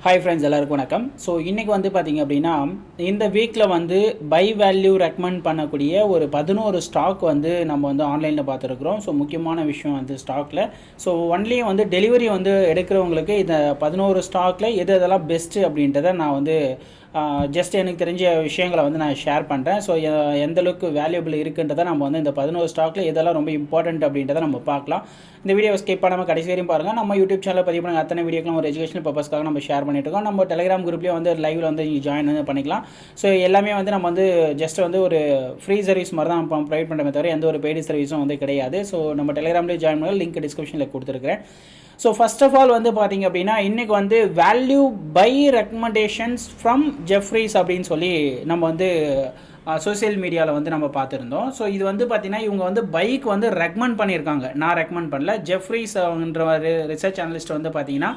Hi friends, எல்லாருக்கும் வணக்கம். So இன்றைக்கி வந்து பார்த்திங்க அப்படின்னா, இந்த வீக்கில் வந்து பை வேல்யூ ரெக்கமெண்ட் பண்ணக்கூடிய ஒரு 11 ஸ்டாக் வந்து நம்ம வந்து ஆன்லைனில் பார்த்துருக்குறோம். ஸோ முக்கியமான விஷயம் வந்து ஸ்டாக்கில். ஸோ ஒன்லி வந்து டெலிவரி வந்து எடுக்கிறவங்களுக்கு இந்த 11 ஸ்டாக்கில் எது எதெல்லாம் பெஸ்ட்டு அப்படின்றத நான் வந்து ஜஸ்ட் எனக்கு தெரிஞ்ச விஷயங்களை வந்து நான் ஷேர் பண்ணுறேன். ஸோ எந்தளவுக்கு வேல்யூபிள் இருக்குன்றதை நம்ம வந்து இந்த 11 ஸ்டாக்கில் எதெல்லாம் ரொம்ப இம்பார்ட்டண்ட் அப்படின்றத நம்ம பார்க்கலாம். இந்த வீடியோ ஸ்கிப் பண்ணாமல் கடைசி வரையும் பாருங்கள். நம்ம யூடியூப் சேனலில் பதிவு பண்ண அத்தனை வீடியோக்களும் ஒரு எஜுகேஷனல் பர்பஸ்க்காக நம்ம ஷேர் பண்ணிட்டு இருக்கோம். நம்ம டெலிகிராம் குரூப்லேயே வந்து லைவில் வந்து நீங்கள் ஜாயின் வந்து பண்ணிக்கலாம். ஸோ எல்லாமே வந்து நம்ம வந்து ஜஸ்ட் வந்து ஒரு ஃப்ரீ சர்வீஸ் மாதிரி தான் நம்ம ப்ரொவைட் பண்ணுறமே தவிர எந்த ஒரு பெய்டு சர்வீஸும் வந்து கிடையாது. ஸோ நம்ம டெலிகிராம்லேயே ஜாயின் பண்ண லிங்க் டிஸ்கிரிப்ஷனில் கொடுத்துருக்கிறேன். ஸோ ஃபர்ஸ்ட் ஆஃப் ஆல் வந்து பார்த்திங்க அப்படின்னா, இன்றைக்கி வந்து value by recommendations from Jefferies அப்படின்னு சொல்லி நம்ம வந்து சோசியல் மீடியாவில் வந்து நம்ம பார்த்துருந்தோம். ஸோ இது வந்து பார்த்திங்கன்னா, இவங்க வந்து பைக் வந்து ரெக்கமெண்ட் பண்ணியிருக்காங்க. நான் ரெக்கமெண்ட் பண்ணல. ஜெஃப்ரீஸ்ன்ற ரிசர்ச் அனலிஸ்ட் வந்து பார்த்திங்கன்னா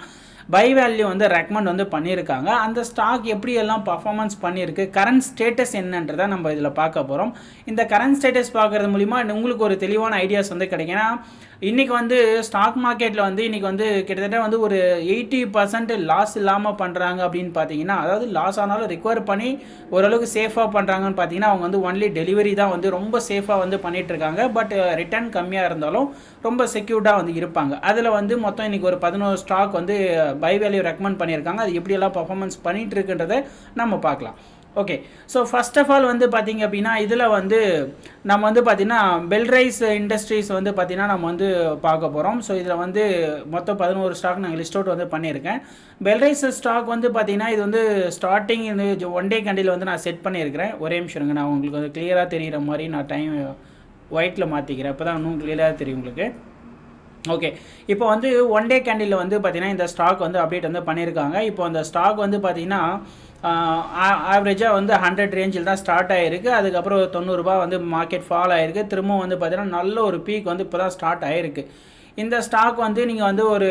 பை வேல்யூ வந்து ரெக்கமெண்ட் வந்து பண்ணியிருக்காங்க. அந்த ஸ்டாக் எப்படியெல்லாம் பர்ஃபார்மன்ஸ் பண்ணியிருக்கு, கரண்ட் ஸ்டேட்டஸ் என்னன்றதை நம்ம இதில் பார்க்க போகிறோம். இந்த கரண்ட் ஸ்டேட்டஸ் பார்க்குறது மூலிமா உங்களுக்கு ஒரு தெளிவான ஐடியாஸ் வந்து கிடைக்கும். ஏன்னா இன்றைக்கி வந்து ஸ்டாக் மார்க்கெட்டில் வந்து இன்றைக்கி வந்து கிட்டத்தட்ட வந்து ஒரு 80% லாஸ் இல்லாமல் பண்ணுறாங்க அப்படின்னு பார்த்தீங்கன்னா, அதாவது லாஸ் ஆனாலும் ரிகவர் பண்ணி ஓரளவுக்கு சேஃபாக பண்ணுறாங்கன்னு பார்த்தீங்கன்னா, அவங்க வந்து ஒன்லி டெலிவரி தான் வந்து ரொம்ப சேஃபாக வந்து பண்ணிகிட்ருக்காங்க. பட் ரிட்டர்ன் கம்மியாக இருந்தாலும் ரொம்ப செக்யூர்டாக வந்து இருப்பாங்க. அதில் வந்து மொத்தம் இன்றைக்கி ஒரு 11 ஸ்டாக் வந்து பை வேல்யூ ரெக்கமெண்ட் பண்ணியிருக்காங்க. அது எப்படியெல்லாம் பர்ஃபார்மன்ஸ் பண்ணிகிட்டு இருக்குன்றதை நம்ம பார்க்கலாம். Okay, so first of all வந்து பார்த்திங்க அப்படின்னா, இதில் வந்து நம்ம வந்து பார்த்திங்கன்னா பெல்ரைஸ் இண்டஸ்ட்ரீஸ் வந்து பார்த்திங்கன்னா நம்ம வந்து பார்க்க போகிறோம். ஸோ இதில் வந்து மொத்தம் 11 ஸ்டாக் நாங்கள் லிஸ்ட் அவுட் வந்து பண்ணியிருக்கேன். பெல்ரைஸ் ஸ்டாக் வந்து பார்த்திங்கன்னா இது வந்து ஸ்டார்டிங் இந்த ஒன் டே கேண்டில் வந்து நான் செட் பண்ணியிருக்கிறேன். ஒரே நிமிஷம் நான் உங்களுக்கு வந்து கிளியராக தெரிகிற மாதிரி நான் டைம் ஒயிட்டில் மாற்றிக்கிறேன். அப்போ தான் இன்னும் கிளியராக தெரியும் உங்களுக்கு. ஓகே, இப்போ வந்து ஒன் டே கேண்டில் வந்து பார்த்திங்கன்னா இந்த ஸ்டாக் வந்து அப்டேட் வந்து பண்ணியிருக்காங்க. இப்போ அந்த ஸ்டாக் வந்து பார்த்திங்கன்னா ஆவரேஜாக வந்து 100 ரேஞ்சில் தான் ஸ்டார்ட் ஆகிருக்கு. அதுக்கப்புறம் 90 ரூபா வந்து மார்க்கெட் ஃபால் ஆகிருக்கு. திரும்பவும் வந்து பார்த்திங்கன்னா நல்ல ஒரு பீக் வந்து இப்போ தான் ஸ்டார்ட் ஆகிருக்கு. இந்த ஸ்டாக் வந்து நீங்கள் வந்து ஒரு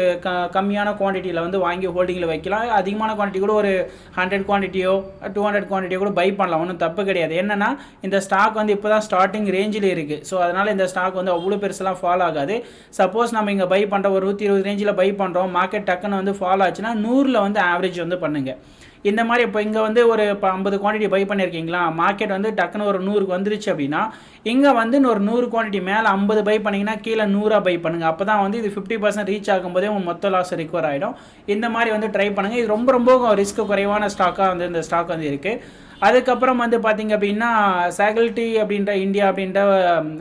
கம்மியான குவான்டிட்டியில் வந்து வாங்கி ஹோல்டிங்கில் வைக்கலாம். அதிகமான குவான்டிட்டி கூட ஒரு 100 குவான்டிட்டியோ 200 குவான்டிட்டியோ கூட பை பண்ணலாம். ஒன்றும் தப்பு கிடையாது. என்னென்னா இந்த ஸ்டாக் வந்து இப்போ தான் ஸ்டார்டிங் ரேஞ்சில் இருக்குது. ஸோ அதனால் இந்த ஸ்டாக் வந்து அவ்வளோ பெருசெல்லாம் ஃபால் ஆகாது. சப்போஸ் நம்ம இங்கே பை பண்ணுற ஒரு 120 ரேஞ்சில் பை பண்ணுறோம், மார்க்கெட் டக்குன்னு வந்து ஃபால் ஆச்சுன்னா 100 வந்து ஆவரேஜ் வந்து பண்ணுங்கள். இந்த மாதிரி இப்போ இங்கே வந்து ஒரு 50 குவான்டிட்டி பை பண்ணியிருக்கீங்களா, மார்க்கெட் வந்து டக்குன்னு ஒரு 100க்கு வந்துருச்சு அப்படின்னா, இங்கே வந்து ஒரு 100 குவான்டிட்டி மேலே 50 பை பண்ணிங்கன்னா கீழே 100 பை பண்ணுங்கள். அப்போ தான் வந்து இது 50% ரீச் ஆகும்போதே உங்கள் மொத்த லாஸ் ரிகவர் ஆகிடும். இந்த மாதிரி வந்து ட்ரை பண்ணுங்கள். இது ரொம்ப ரொம்ப ரிஸ்க் குறைவான ஸ்டாக்காக வந்து இந்த ஸ்டாக் வந்து இருக்குது. அதுக்கப்புறம் வந்து பார்த்திங்க அப்படின்னா சேகல்டி அப்படின்ற இந்தியா அப்படின்ற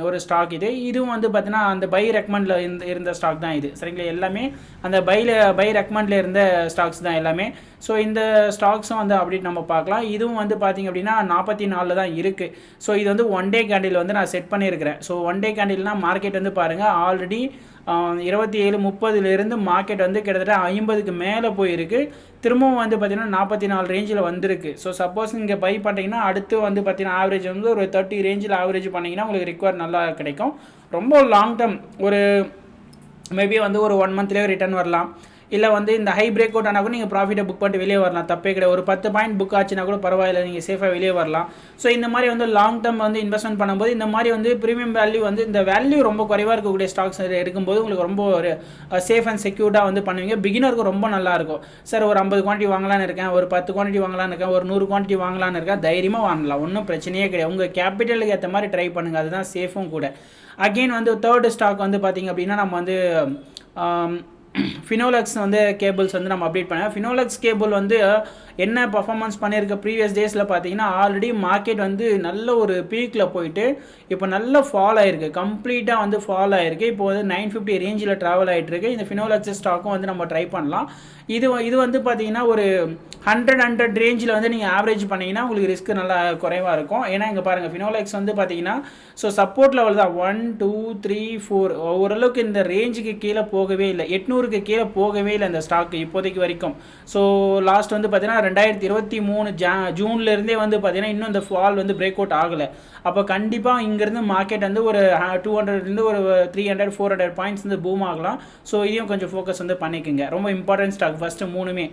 ஒரு ஸ்டாக் இதுவும் வந்து பார்த்தீங்கன்னா அந்த பை ரெக்கமெண்டில் இருந்த ஸ்டாக் தான் இது. சரிங்களா, எல்லாமே அந்த பை ரெக்கமெண்டில் இருந்த ஸ்டாக்ஸ் தான் எல்லாமே. ஸோ இந்த ஸ்டாக்ஸும் வந்து அப்டேட் நம்ம பார்க்கலாம். இதுவும் வந்து பார்த்திங்க அப்படின்னா 44 தான் இருக்குது. ஸோ இது வந்து ஒன் டே கேண்டில் வந்து நான் செட் பண்ணியிருக்கிறேன். ஸோ ஒன் டே கேண்டில்னால் மார்க்கெட் வந்து பாருங்கள் ஆல்ரெடி 27-30 மார்க்கெட் வந்து கிட்டத்தட்ட 50க்கு மேலே போயிருக்கு. திரும்பவும் வந்து பார்த்திங்கன்னா 44 ரேஞ்சில் வந்திருக்கு. ஸோ சப்போஸ் நீங்கள் பை பண்ணிட்டீங்கன்னா அடுத்து வந்து பார்த்திங்கன்னா ஆவரேஜ் வந்து ஒரு 30 ரேஞ்சில் ஆவரேஜ் பண்ணிங்கன்னா உங்களுக்கு ரிக்வயர் நல்லா கிடைக்கும். ரொம்ப லாங் டேர்ம் ஒரு மேபி வந்து ஒரு 1 மந்த்லேயே ரிட்டர்ன் வரலாம். இல்லை வந்து இந்த ஹை பிரேக் அவுட் ஆனால் கூட நீங்கள் ப்ராஃபிட்டை புக் பண்ணிட்டு வெளியே வரலாம், தப்பே கிடையாது. ஒரு 10 பாயிண்ட் புக் ஆச்சுன்னா கூட பரவாயில்லை, நீங்கள் சேஃபாக வெளியே வரலாம். ஸோ இந்த மாதிரி வந்து லாங் டேர்ம் வந்து இன்வெஸ்ட்மெண்ட் பண்ணும்போது இந்த மாதிரி வந்து ப்ரீமியம் வேல்யூ வந்து இந்த வேல்யூ ரொம்ப குறைவாக இருக்கக்கூடிய ஸ்டாக்ஸ் எடுக்கும்போது உங்களுக்கு ரொம்ப ஒரு சேஃப் அண்ட் செக்யூர்டாக வந்து பண்ணுவீங்க. பிகினருக்கு ரொம்ப நல்லாயிருக்கும். சார் ஒரு 50 குவான்டிட்டி வாங்கலான்னு இருக்கேன், ஒரு 10 குவான்டிட்டி வாங்கலான்னு இருக்கேன், ஒரு 100 குவான்டிட்டி வாங்கலான்னு இருக்கேன், தைரியமாக வாங்கலாம், ஒன்றும் பிரச்சனையே கிடையாது. உங்கள் கேபிட்டலுக்கு ஏற்ற மாதிரி ட்ரை பண்ணுங்கள், அதுதான் சேஃபும் கூட. அகெயின் வந்து தேர்டு ஸ்டாக் வந்து பார்த்திங்க அப்படின்னா நம்ம வந்து ஃபினோலெக்ஸ் வந்து கேபிள்ஸ் வந்து நம்ம அப்டேட் பண்ணேன். ஃபினோலெக்ஸ் கேபிள் வந்து என்ன பர்ஃபார்மன்ஸ் பண்ணியிருக்க ப்ரீவியஸ் டேஸில் பார்த்தீங்கன்னா ஆல்ரெடி மார்க்கெட் வந்து நல்ல ஒரு பீக்கில் போயிட்டு இப்போ நல்ல ஃபால் ஆகிருக்கு, கம்ப்ளீட்டாக வந்து ஃபால் ஆகிருக்கு. இப்போ வந்து 950 ரேஞ்சில் ட்ராவல் ஆகிட்டுருக்கு. இந்த ஃபினோலெக்ஸ் ஸ்டாக்கும் வந்து நம்ம ட்ரை பண்ணலாம். இது வந்து பார்த்தீங்கன்னா ஒரு 100 ரேஞ்சில் வந்து நீங்கள் ஆவரேஜ் பண்ணிங்கன்னா உங்களுக்கு ரிஸ்க் நல்லா குறைவாக இருக்கும். ஏன்னா இங்கே பாருங்கள் ஃபினோலெக்ஸ் வந்து பார்த்தீங்கன்னா ஸோ சப்போர்ட் லெவல் தான் 1 2 3 4 ஓரளவுக்கு இந்த ரேஞ்சுக்கு கீழே போகவே இல்லை, 800க்கு கீழே போகவே இல்லை இந்த ஸ்டாக் இப்போதைக்கு வரைக்கும். ஸோ லாஸ்ட் வந்து பார்த்தீங்கன்னா 2023 ஜூன்லேருந்தே வந்து பார்த்தீங்கன்னா இன்னும் இந்த ஃபால் வந்து பிரேக் அவுட் ஆகலை. அப்போ கண்டிப்பாக இங்கேருந்து மார்க்கெட் வந்து ஒரு 200 ஒரு 300-400 பாயிண்ட்ஸ் வந்து பூம் ஆகலாம். ஸோ இதையும் கொஞ்சம் ஃபோக்கஸ் வந்து பண்ணிக்கோங்க. ரொம்ப இம்பார்ட்டன்ட் ஸ்டாக் ஃபஸ்ட்டு மூணுமே.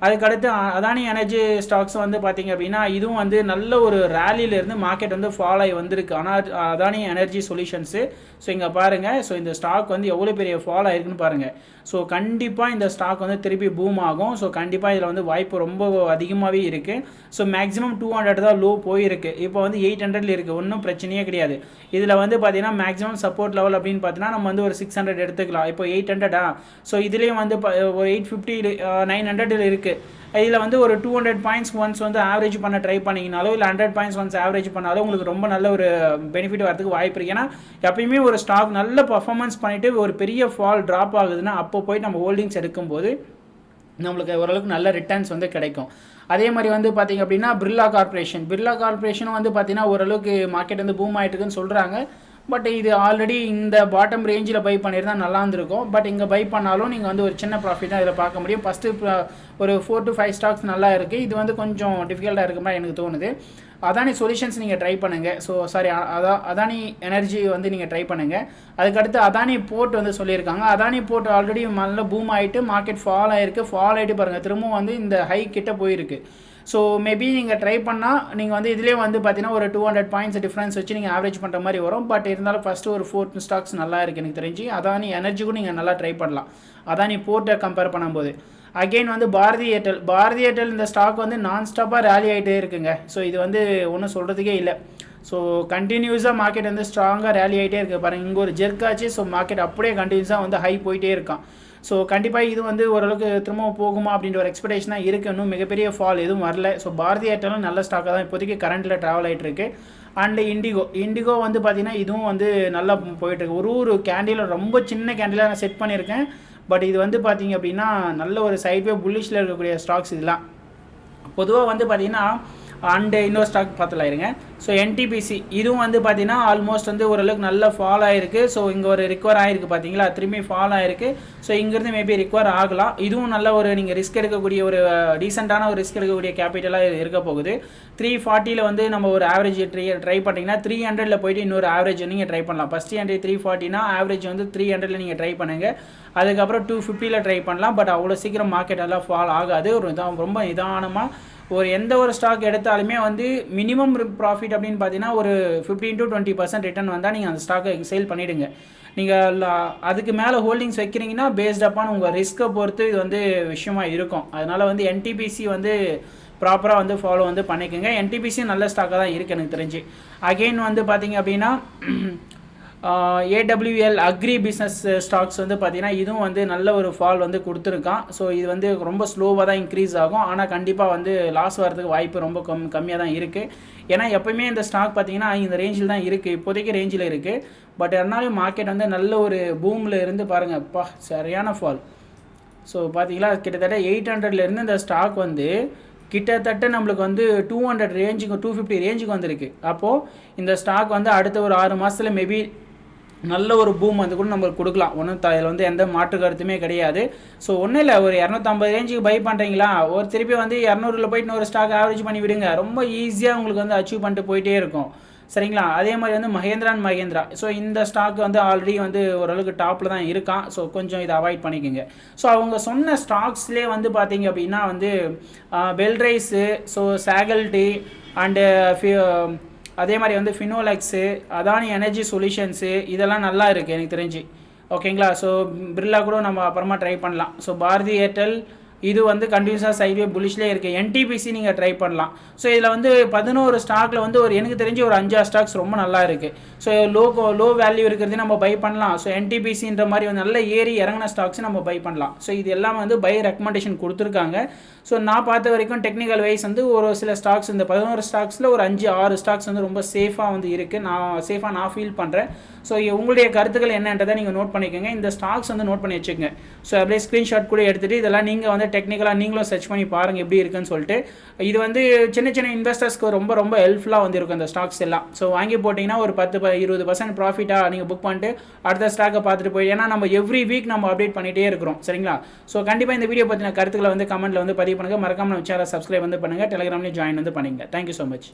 அதுக்கடுத்து அதானி எனர்ஜி ஸ்டாக்ஸ் வந்து பார்த்திங்க அப்படின்னா இதுவும் வந்து நல்ல ஒரு ரேலியிலேருந்து மார்க்கெட் வந்து ஃபால் ஆகி வந்திருக்கு. ஆனால் அதானி எனர்ஜி சொல்யூஷன்ஸு ஸோ இங்கே பாருங்கள், ஸோ இந்த ஸ்டாக் வந்து எவ்வளோ பெரிய ஃபால் ஆகிருக்குன்னு பாருங்கள். ஸோ கண்டிப்பாக இந்த ஸ்டாக் வந்து திருப்பி பூம் ஆகும். ஸோ கண்டிப்பாக இதில் வந்து வாய்ப்பு ரொம்ப அதிகமாகவே இருக்குது. ஸோ மேக்ஸிமம் 200 தான் லோ போயிருக்கு. இப்போ வந்து 800 இருக்குது, ஒன்றும் பிரச்சனையே கிடையாது. இதில் வந்து பார்த்தீங்கன்னா மேக்ஸிமம் சப்போர்ட் லெவல் அப்படின்னு பார்த்தீங்கன்னா நம்ம வந்து ஒரு 600 எடுத்துக்கலாம். இப்போ 800 ஸோ இதுலேயும் வந்து ஒரு 850 900 இருக்குது. இதில் வந்து ஒரு 200 பாயிண்ட்ஸ் ஒன்ஸ் வந்து ஆவரேஜ் பண்ண ட்ரை பண்ணிங்கனாலோ இல்லை 100 பாயிண்ட்ஸ் ஒன்ஸ் ஆவரேஜ் பண்ணாலும் உங்களுக்கு ரொம்ப நல்ல ஒரு பெனிஃபிட் வரதுக்கு வாய்ப்பு இருக்குது. ஏன்னா எப்பயுமே ஒரு ஸ்டாக் நல்ல பர்ஃபார்மன்ஸ் பண்ணிவிட்டு ஒரு பெரிய ஃபால் ட்ராப் ஆகுதுன்னா அப்போ போய் நம்ம ஹோல்டிங்ஸ் எடுக்கும்போது நம்மளுக்கு ஓரளவுக்கு நல்ல ரிட்டர்ன்ஸ் வந்து கிடைக்கும். அதே மாதிரி வந்து பார்த்திங்க அப்படின்னா பிர்லா கார்பரேஷனும் வந்து பார்த்திங்கன்னா ஓரளவுக்கு மார்க்கெட் வந்து பூம் ஆகிட்டு இருக்குன்னு சொல்கிறாங்க. பட் இது ஆல்ரெடி இந்த பாட்டம் ரேஞ்சில் பை பண்ணியிருந்தால் நல்லா இருந்திருக்கும். பட் இங்கே பை பண்ணாலும் நீங்கள் வந்து ஒரு சின்ன ப்ராஃபிட் தான் இதில் பார்க்க முடியும். ஃபஸ்ட்டு ஒரு 4 to 5 ஸ்டாக்ஸ் நல்லா இருக்குது. இது வந்து கொஞ்சம் டிஃபிகல்ட்டாக இருக்க மாதிரி எனக்கு தோணுது. அதானி சொல்யூஷன்ஸ் நீங்கள் ட்ரை பண்ணுங்கள். ஸோ சாரி, அதானி எனர்ஜி வந்து நீங்கள் ட்ரை பண்ணுங்கள். அதுக்கடுத்து அதானி போர்ட் வந்து சொல்லியிருக்காங்க. அதானி போர்ட் ஆல்ரெடி நல்ல பூம் ஆகிட்டு மார்க்கெட் ஃபால் ஆகிட்டு பாருங்கள், திரும்பவும் வந்து இந்த ஹை கிட்ட போயிருக்கு. ஸோ மேபி நீங்கள் ட்ரை பண்ணால் நீங்கள் வந்து இதிலே வந்து பார்த்தீங்கன்னா ஒரு 200 பாயிண்ட்ஸ் டிஃப்ரென்ஸ் வச்சு நீங்கள் ஆவரேஜ் பண்ணுற மாதிரி வரும். பட் இருந்தாலும் ஃபஸ்ட்டு ஒரு 4 ஸ்டாக்ஸ் நல்லா இருக்குது எனக்கு தெரிஞ்சு. அதானி எனர்ஜிக்கும் நீங்கள் நல்லா ட்ரை பண்ணலாம் அதானி போர்ட்டை கம்பேர் பண்ணும்போது. அகெயின் வந்து பாரதி ஏர்டெல் இந்த ஸ்டாக் வந்து நான் ஸ்டாப்பாக ரேலி ஆகிட்டே இருக்குங்க. ஸோ இது வந்து ஒன்றும் சொல்கிறதுக்கே இல்லை. ஸோ கண்டினியூஸாக மார்க்கெட் வந்து ஸ்ட்ராங்காக ரேலி ஆகிட்டே இருக்குது பாருங்கள். இங்கே ஒரு ஜெர்க்காச்சு. ஸோ மார்க்கெட் அப்படியே கண்டினியூஸாக வந்து ஹை போயிட்டே இருக்கான். ஸோ கண்டிப்பாக இது வந்து ஓரளவுக்கு திரும்ப போகுமா அப்படின்ற ஒரு எக்ஸ்பெக்டேஷனாக இருக்குது. இன்னும் மிகப்பெரிய ஃபால் எதுவும் வரல. ஸோ பாரதி ஏர்டெலும் நல்ல ஸ்டாக்காக தான் இப்போதைக்கு கரண்ட்டில் ட்ராவல் ஆகிட்டு இருக்கு. அண்டு இண்டிகோ வந்து பார்த்திங்கன்னா இதுவும் வந்து நல்லா போயிட்டுருக்கு. ஒரு கேண்டிலும் ரொம்ப சின்ன கேண்டிலாக நான் செட் பண்ணியிருக்கேன். பட் இது வந்து பார்த்திங்க அப்படின்னா நல்ல ஒரு சைட்வே புல்லிஷில் இருக்கக்கூடிய ஸ்டாக்ஸ் இதெல்லாம். பொதுவாக வந்து பார்த்திங்கன்னா அண்டு இன்னொரு ஸ்டாக் பார்த்துலாயிருங்க. ஸோ என்டிபிசி இதுவும் வந்து பார்த்தீங்கன்னா ஆல்மோஸ்ட் வந்து ஓரளவுக்கு நல்ல ஃபால் ஆகிருக்கு. ஸோ இங்கே ஒரு ரிக்வர் ஆகிருக்கு பார்த்தீங்களா, திரும்பி ஃபால் ஆகிருக்கு. ஸோ இங்கேருந்து மேபி ரிக்வர் ஆகலாம். இதுவும் நல்ல ஒரு நீங்கள் ரிஸ்க் எடுக்கக்கூடிய ஒரு டீசெண்டான ஒரு ரிஸ்க் எடுக்கக்கூடிய கேபிட்டலாக இருக்க போகுது. 340 வந்து நம்ம ஒரு ஆவரேஜ் ட்ரை பண்ணிங்கன்னா 300 போயிட்டு இன்னொரு ஆவரேஜ் நீங்கள் ட்ரை பண்ணலாம். ஃபஸ்ட் என்ட்ரி 340 ஆவரேஜ் வந்து 300 நீங்கள் ட்ரை பண்ணுங்கள். அதுக்கப்புறம் 250 ட்ரை பண்ணலாம். பட் அவ்வளோ சீக்கிரம் மார்க்கெட் எல்லாம் ஃபால் ஆகாது. ரொம்ப நிதானமாக எந்த ஒரு ஸ்டாக் எடுத்தாலுமே வந்து மினிமம் ப்ராஃபிட் அப்படின்னு பார்த்தீங்கன்னா ஒரு 15 to 20% ரிட்டர்ன் வந்தால் நீங்கள் அந்த ஸ்டாக்கை சேல் பண்ணிவிடுங்க. நீங்கள் அதுக்கு மேலே ஹோல்டிங்ஸ் வைக்கிறீங்கன்னா பேஸ்ட் அப்பான் உங்கள் ரிஸ்க்கை பொறுத்து இது வந்து விஷயமாக இருக்கும். அதனால் வந்து என்டிபிசி வந்து ப்ராப்பராக வந்து ஃபாலோ வந்து பண்ணிக்கோங்க. என்டிபிசி நல்ல ஸ்டாக்காக தான் இருக்குது எனக்கு தெரிஞ்சு. அகெயின் வந்து பார்த்திங்க அப்படின்னா ஏடபிள்யூஎல் அக்ரி பிஸ்னஸ் ஸ்டாக்ஸ் வந்து பார்த்திங்கன்னா இதுவும் வந்து நல்ல ஒரு ஃபால் வந்து கொடுத்துருக்கான். ஸோ இது வந்து ரொம்ப ஸ்லோவாக தான் இன்க்ரீஸ் ஆகும். ஆனால் கண்டிப்பாக வந்து லாஸ் வரதுக்கு வாய்ப்பு ரொம்ப கம்மியாக தான் இருக்குது. ஏன்னா எப்போயுமே இந்த ஸ்டாக் பார்த்திங்கன்னா இந்த ரேஞ்சில் தான் இருக்குது, இப்போதைக்கு ரேஞ்சில் இருக்குது. பட் அதனாலும் மார்க்கெட் வந்து நல்ல ஒரு பூமில் இருந்து பாருங்கள், அப்பா சரியான ஃபால். ஸோ பார்த்தீங்களா கிட்டத்தட்ட 800 இந்த ஸ்டாக் வந்து கிட்டத்தட்ட நம்மளுக்கு வந்து 200 ரேஞ்சுக்கு 250 ரேஞ்சுக்கு வந்திருக்கு. அப்போது இந்த ஸ்டாக் வந்து அடுத்த ஒரு 6 மாதத்தில் மேபி நல்ல ஒரு பூம் வந்து கூட நம்மளுக்கு கொடுக்கலாம். ஒன்றும் அதில் வந்து எந்த மாற்று கருத்துமே கிடையாது. ஸோ ஒன்றும் இல்லை, ஒரு 250 ரேஞ்சுக்கு பை பண்ணுறீங்களா, ஒரு திருப்பி வந்து 200 போயிட்டு ஒரு ஸ்டாக் ஆவரேஜ் பண்ணி விடுங்க. ரொம்ப ஈஸியாக உங்களுக்கு வந்து அச்சீவ் பண்ணிட்டு போயிட்டே இருக்கும். சரிங்களா? அதே மாதிரி வந்து மஹேந்திரா. ஸோ இந்த ஸ்டாக் வந்து ஆல்ரெடி வந்து ஓரளவுக்கு டாப்பில் தான் இருக்கான். ஸோ கொஞ்சம் இதை அவாய்ட் பண்ணிக்கோங்க. ஸோ அவங்க சொன்ன ஸ்டாக்ஸ்லேயே வந்து பார்த்தீங்க அப்படின்னா வந்து பெல்ரைஸு, ஸோ சாகல்டி அண்டு அதே மாதிரி வந்து ஃபினோலெக்ஸு, அதானி எனர்ஜி சொல்யூஷன்ஸு இதெல்லாம் நல்லா இருக்குது எனக்கு தெரிஞ்சு. ஓகேங்களா? ஸோ பிர்லா கூட நம்ம அப்புறமா ட்ரை பண்ணலாம். ஸோ பாரதி ஏர்டெல் இது வந்து கண்டினியூஸாக சைட்வே புல்லிஷ்லேயே இருக்குது. என்டிபிசி நீங்கள் ட்ரை பண்ணலாம். ஸோ இதில் வந்து 11 ஸ்டாக்கில் வந்து எனக்கு தெரிஞ்சு ஒரு 5 ஸ்டாக்ஸ் ரொம்ப நல்லா இருக்குது. ஸோ லோ வேல்யூ இருக்கிறது நம்ம பை பண்ணலாம். ஸோ என்டிபிசின்ற மாதிரி வந்து நல்ல ஏறி இறங்கின ஸ்டாக்ஸ் நம்ம பை பண்ணலாம். ஸோ இது எல்லாம் வந்து பை ரெக்கமெண்டேஷன் கொடுத்துருக்காங்க. ஸோ நான் பார்த்த வரைக்கும் டெக்னிக்கல் வைஸ் வந்து ஒரு சில ஸ்டாக்ஸ் இந்த 11 ஸ்டாக்ஸில் ஒரு 5-6 ஸ்டாக்ஸ் வந்து ரொம்ப சேஃபாக வந்து இருக்குது. நான் ஃபீல் பண்ணுறேன். ஸோ உங்களுடைய கருத்துக்கள் என்னன்றதை நீங்கள் நோட் பண்ணிக்கோங்க. இந்த ஸ்டாக்ஸ் வந்து நோட் பண்ணி வச்சுக்கோங்க. ஸோ அப்படியே ஸ்க்ரீன்ஷாட் கூட எடுத்துகிட்டு இதெல்லாம் நீங்கள் வந்து டெக்னிக்கலாக நீங்களும் சர்ச் பண்ணி பாருங்கள் எப்படி இருக்குன்னு சொல்லிட்டு. இது வந்து சின்ன இன்வெஸ்டர்ஸ்க்கு ரொம்ப ரொம்ப ஹெல்ப்ஃபுல்லாக வந்து இருக்கும் இந்த ஸ்டாக்ஸ் எல்லாம். ஸோ வாங்கி போட்டிங்கன்னா ஒரு 10-20% ப்ராஃபிட்டாக நீங்கள் புக் பண்ணிட்டு அடுத்த ஸ்டாக்கை பார்த்துட்டு போய், ஏன்னா நம்ம எவ்ரி வீக் நம்ம அப்டேட் பண்ணிகிட்டே இருக்கிறோம். சரிங்களா? ஸோ கண்டிப்பாக இந்த வீடியோ பற்றின கருத்துக்களை வந்து கமெண்ட்டில் வந்து பதிவு பண்ணுங்கள். மறக்காமல் நம்ம சேனலை சப்ஸ்கிரைப் வந்து பண்ணுங்கள். டெலிகிராம்லேயும் ஜாயின் வந்து பண்ணுங்கள். Thank you so much.